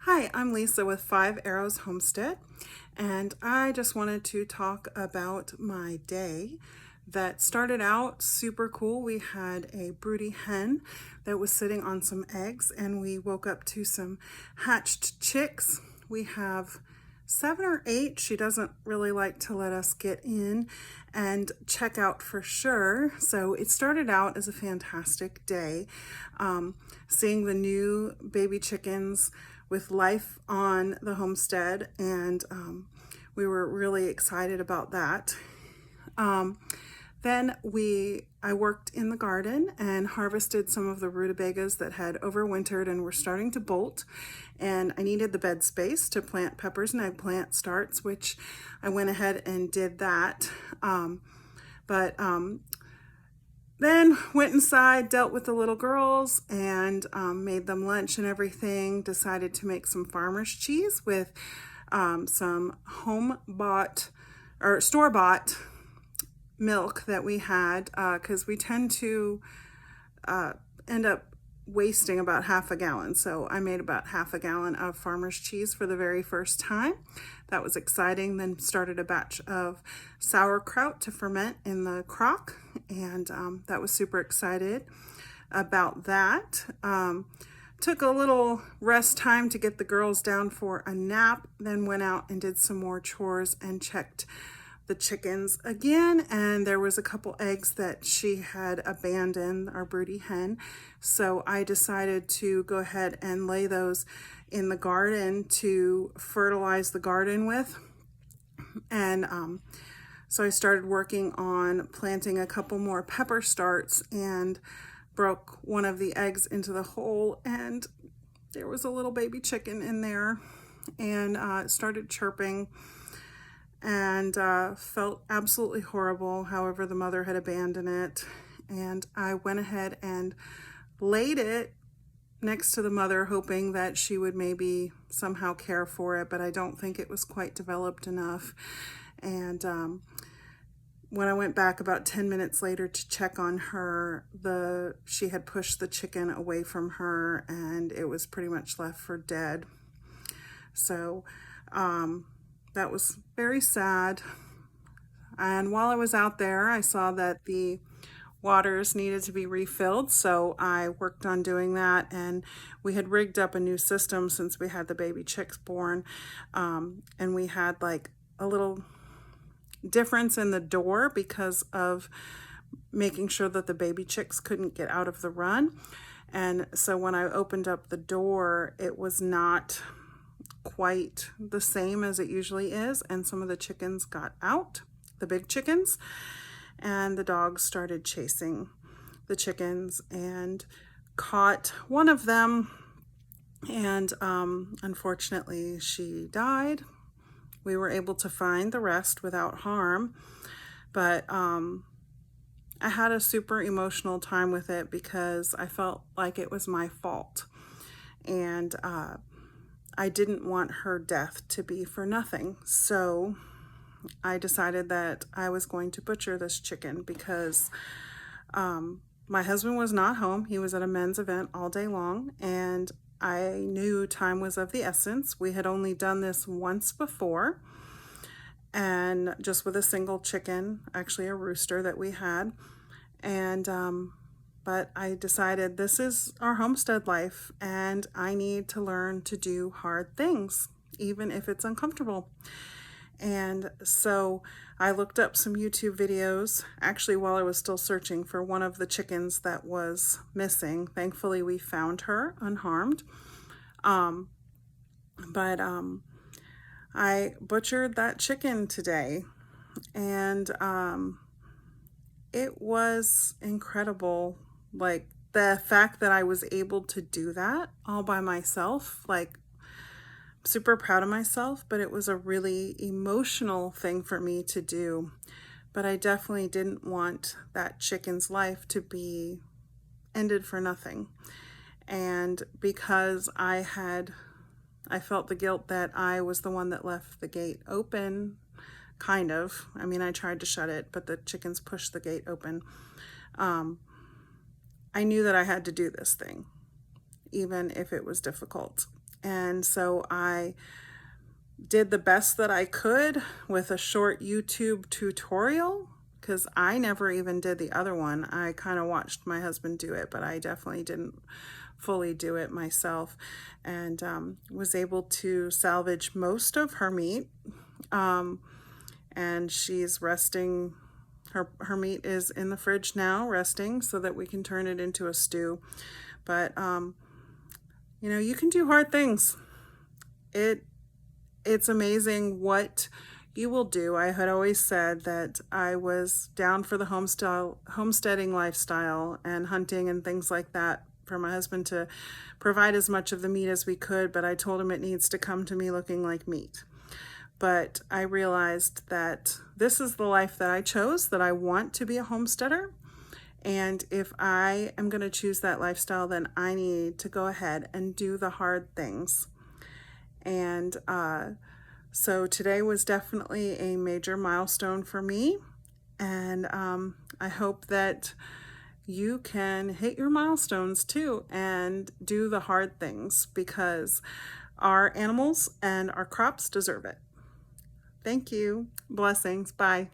Hi, I'm Lisa with 5 Arrows Homestead, and I just wanted to talk about my day that started out super cool. We had a broody hen that was sitting on some eggs, and we woke up to some hatched chicks. We have 7 or 8. She doesn't really like to let us get in and check out for sure. So it started out as a fantastic day. Seeing the new baby chickens with life on the homestead, and we were really excited about that. Then I worked in the garden and harvested some of the rutabagas that had overwintered and were starting to bolt, and I needed the bed space to plant peppers and eggplant starts, which I went ahead and did that. Then went inside, dealt with the little girls, and made them lunch and everything. Decided to make some farmer's cheese with some home-bought or store-bought milk that we had, because we tend to end up wasting about half a gallon. So I made about half a gallon of farmer's cheese for the very first time. That was exciting. Then started a batch of sauerkraut to ferment in the crock, and that was super excited about that. Took a little rest time to get the girls down for a nap, then went out and did some more chores and checked the chickens again, and there was a couple eggs that she had abandoned, our broody hen. So I decided to go ahead and lay those in the garden to fertilize the garden with. And so I started working on planting a couple more pepper starts and broke one of the eggs into the hole, and there was a little baby chicken in there, and it started chirping, and felt absolutely horrible. However, the mother had abandoned it, and I went ahead and laid it next to the mother, hoping that she would maybe somehow care for it, but I don't think it was quite developed enough. And when I went back about 10 minutes later to check on her, she had pushed the chicken away from her, and it was pretty much left for dead. So that was very sad. And while I was out there, I saw that the waters needed to be refilled, so I worked on doing that, and we had rigged up a new system since we had the baby chicks born, and we had like a little difference in the door because of making sure that the baby chicks couldn't get out of the run. And so when I opened up the door, it was not quite the same as it usually is, and some of the chickens got out, the big chickens, and the dogs started chasing the chickens and caught one of them, and unfortunately she died. We were able to find the rest without harm, but I had a super emotional time with it because I felt like it was my fault, and I didn't want her death to be for nothing. So I decided that I was going to butcher this chicken because my husband was not home. He was at a men's event all day long, and I knew time was of the essence. We had only done this once before, and just with a single chicken, actually a rooster that we had. And but I decided this is our homestead life, and I need to learn to do hard things, even if it's uncomfortable. And so I looked up some YouTube videos, actually while I was still searching for one of the chickens that was missing. Thankfully, we found her unharmed. I butchered that chicken today, and it was incredible. Like, the fact that I was able to do that all by myself, like, super proud of myself, but it was a really emotional thing for me to do. But I definitely didn't want that chicken's life to be ended for nothing. And because I felt the guilt that I was the one that left the gate open, kind of. I mean, I tried to shut it, but the chickens pushed the gate open. I knew that I had to do this thing, even if it was difficult. And so I did the best that I could with a short YouTube tutorial, because I never even did the other one. I kind of watched my husband do it, but I definitely didn't fully do it myself, and was able to salvage most of her meat. And she's resting. Her meat is in the fridge now, resting, so that we can turn it into a stew. But you know, you can do hard things. It's amazing what you will do. I had always said that I was down for the homesteading lifestyle and hunting and things like that, for my husband to provide as much of the meat as we could, but I told him it needs to come to me looking like meat. But I realized that this is the life that I chose, that I want to be a homesteader. And if I am going to choose that lifestyle, then I need to go ahead and do the hard things. And so today was definitely a major milestone for me. And I hope that you can hit your milestones too and do the hard things, because our animals and our crops deserve it. Thank you. Blessings. Bye.